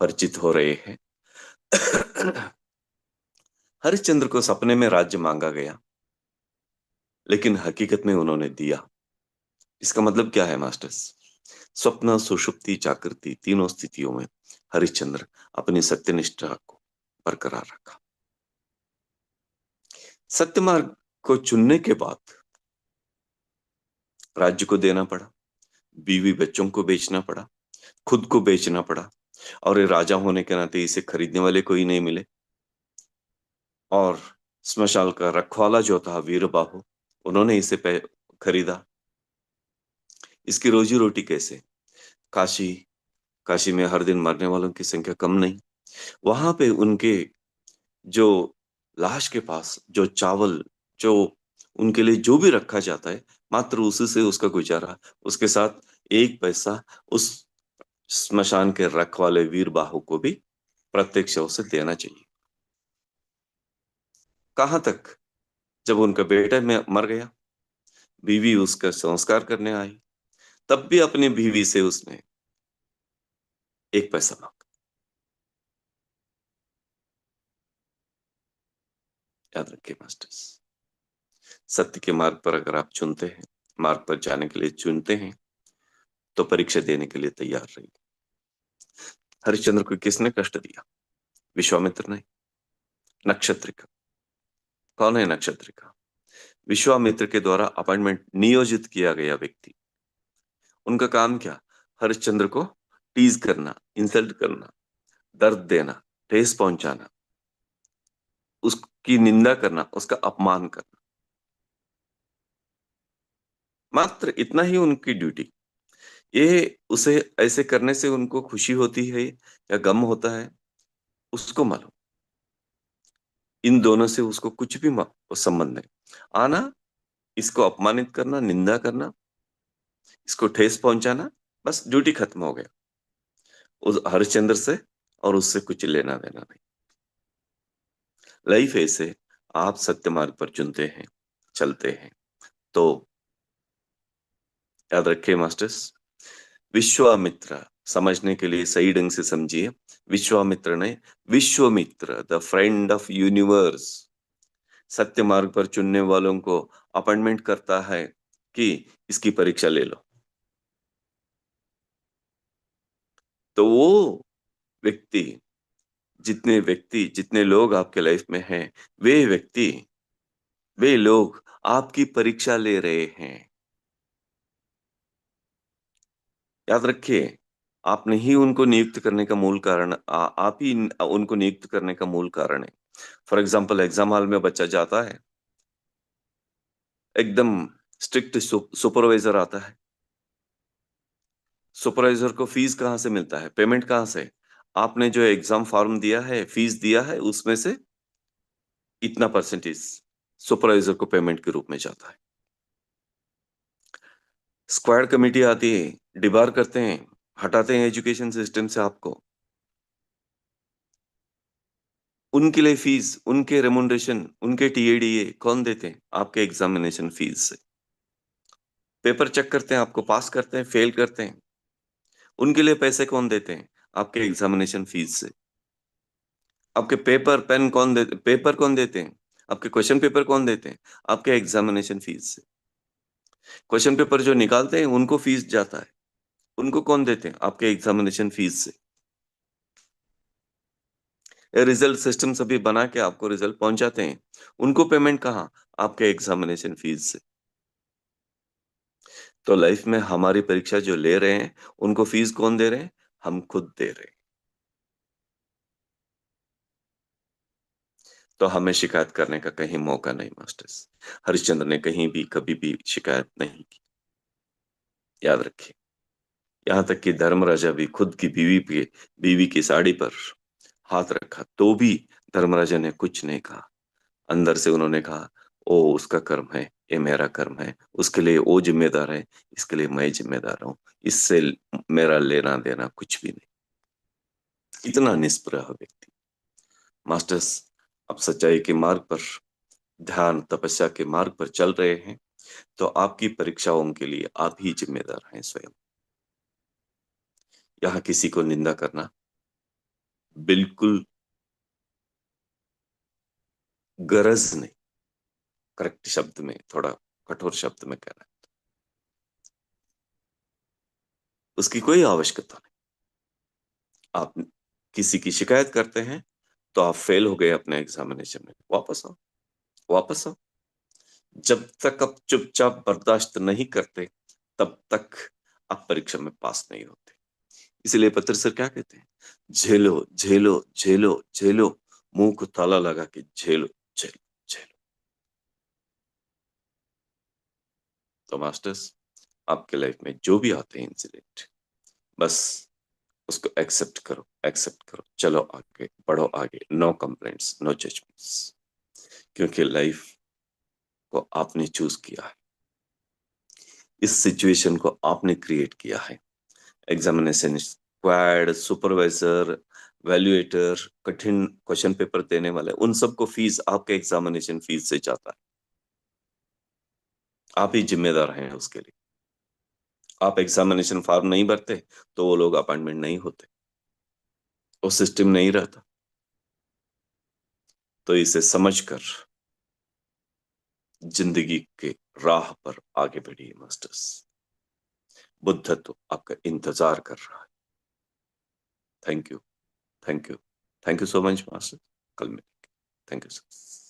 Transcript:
परिचित हो रहे हैं। हरिश्चंद्र को सपने में राज्य मांगा गया, लेकिन हकीकत में उन्होंने दिया। इसका मतलब क्या है मास्टर्स? स्वप्न, सुषुप्ति, जागृति तीनों स्थितियों में हरिश्चंद्र अपनी सत्यनिष्ठा को बरकरार रखा। सत्य मार्ग को चुनने के बाद राज्य को देना पड़ा, बीवी बच्चों को बेचना पड़ा, खुद को बेचना पड़ा, और ये राजा होने के नाते इसे खरीदने वाले कोई नहीं मिले। और स्मशान का रखवाला जो था वीरबाहु, उन्होंने इसे खरीदा। इसकी रोजी रोटी कैसे? काशी काशी में हर दिन मरने वालों की संख्या कम नहीं। वहां पे उनके जो लाश के पास जो चावल, जो उनके लिए जो भी रखा जाता है, मात्र उसी से उसका गुजारा। उसके साथ एक पैसा उस स्मशान के रखवाले वीरबाहु को भी प्रत्यक्ष उसे देना चाहिए। कहां तक? जब उनका बेटा में मर गया, बीवी उसका संस्कार करने आई, तब भी अपनी बीवी से उसने एक पैसा मांगा। याद रखिए मास्टर्स, सत्य के मार्ग पर अगर आप चुनते हैं, मार्ग पर जाने के लिए चुनते हैं, तो परीक्षा देने के लिए तैयार रहिए। हरिश्चंद्र को किसने कष्ट दिया? विश्वामित्र नहीं, नक्षत्रिका। कौन है नक्षत्रिका? विश्वामित्र के द्वारा अपॉइंटमेंट नियोजित किया गया व्यक्ति। उनका काम क्या? हरिश्चंद्र को टीज करना, इंसल्ट करना, दर्द देना, ठेस पहुंचाना, उसकी निंदा करना, उसका अपमान करना। मात्र इतना ही उनकी ड्यूटी। ये उसे ऐसे करने से उनको खुशी होती है या गम होता है, उसको मालूम। इन दोनों से उसको कुछ भी संबंध नहीं। आना, इसको अपमानित करना, निंदा करना, इसको ठेस पहुंचाना, बस ड्यूटी खत्म हो गया। उस हरिश्चंद्र से और उससे कुछ लेना देना नहीं। लाइफ ऐसे, आप सत्य मार्ग पर चुनते हैं, चलते हैं, तो याद रखिए मास्टर्स, विश्वामित्र समझने के लिए सही ढंग से समझिए। विश्वामित्र ने, Vishwamitra the friend of universe, सत्य मार्ग पर चुनने वालों को अपॉइंटमेंट करता है कि इसकी परीक्षा ले लो। तो वो व्यक्ति, जितने लोग आपके लाइफ में हैं, वे व्यक्ति, वे लोग आपकी परीक्षा ले रहे हैं। याद रखिए, आपने ही उनको नियुक्त करने का मूल कारण, आप ही उनको नियुक्त करने का मूल कारण है। फॉर एग्जाम्पल, एग्जाम हॉल में बच्चा जाता है, एकदम स्ट्रिक्ट सुपरवाइजर आता है। सुपरवाइजर को फीस कहाँ से मिलता है, पेमेंट कहाँ से? आपने जो एग्जाम फॉर्म दिया है, फीस दिया है, उसमें से इतना परसेंटेज सुपरवाइजर को पेमेंट के रूप में जाता है। स्क्वाड कमेटी आती है, डिबार करते हैं, हटाते हैं एजुकेशन सिस्टम से आपको। उनके लिए फीस, उनके रेमुनरेशन, उनके टीएडीए कौन देते हैं? आपके एग्जामिनेशन फीस से। पेपर चेक करते हैं, आपको पास करते हैं, फेल करते हैं, उनके लिए पैसे कौन देते हैं? आपके एग्जामिनेशन फीस से। आपके पेपर पेन कौन देते, पेपर कौन देते हैं? आपके क्वेश्चन पेपर कौन देते हैं? आपके एग्जामिनेशन फीस से। क्वेश्चन पेपर जो निकालते हैं, उनको फीस जाता है, उनको कौन देते हैं? आपके एग्जामिनेशन फीस से। रिजल्ट सिस्टम सभी बना के आपको रिजल्ट पहुंचाते हैं, उनको पेमेंट कहाँ? आपके एग्जामिनेशन फीस से। तो लाइफ में हमारी परीक्षा जो ले रहे हैं, उनको फीस कौन दे रहे हैं? हम खुद दे रहे हैं। तो हमें शिकायत करने का कहीं मौका नहीं मास्टर्स। हरिश्चंद्र ने कहीं भी कभी भी शिकायत नहीं की। याद रखिए, यहां तक कि धर्मराजा भी खुद की बीवी की साड़ी पर हाथ रखा, तो भी धर्मराजा ने कुछ नहीं कहा। अंदर से उन्होंने कहा, ओ उसका कर्म है, ये मेरा कर्म है, उसके लिए वो जिम्मेदार है, इसके लिए मैं जिम्मेदार हूं, इससे मेरा लेना देना कुछ भी नहीं। इतना निष्प्रह व्यक्ति। मास्टर्स, अब सच्चाई के मार्ग पर, ध्यान तपस्या के मार्ग पर चल रहे हैं, तो आपकी परीक्षाओं के लिए आप ही जिम्मेदार हैं स्वयं। यहाँ किसी को निंदा करना, बिल्कुल गरज नहीं, करेक्ट शब्द में, थोड़ा कठोर शब्द में कहना है, उसकी कोई आवश्यकता नहीं। आप किसी की शिकायत करते हैं तो आप फेल हो गए अपने एग्जामिनेशन में, वापस आओ, वापस आओ। जब तक आप चुपचाप बर्दाश्त नहीं करते, तब तक आप परीक्षा में पास नहीं होते। इसलिए पत्र सर क्या कहते हैं, झेलो झेलो झेलो झेलो, मुंह को ताला लगा के झेलो झेलो झेलो। तो मास्टर्स, आपके लाइफ में जो भी आते हैं इंसिडेंट, बस उसको एक्सेप्ट करो, एक्सेप्ट करो, चलो आगे बढ़ो, आगे, नो कंप्लेंट्स, नो जजमेंट्स, क्योंकि लाइफ को आपने चूज किया है, इस सिचुएशन को आपने क्रिएट किया है। एग्जामिनेशन स्क्वाड, सुपरवाइजर, वैल्यूएटर, कठिन क्वेश्चन पेपर देने वाले, उन सबको फीस आपके एग्जामिनेशन फीस से जाता है। आप ही जिम्मेदार हैं उसके लिए। आप एग्जामिनेशन फॉर्म नहीं भरते तो वो लोग अपॉइंटमेंट नहीं होते, वो सिस्टम नहीं रहता। तो इसे समझकर जिंदगी के राह पर आगे बढ़िए मास्टर्स। बुद्धत्व आपका इंतजार कर रहा है। Thank you, thank you, thank you so much master. कल मिलेंगे। Thank you sir.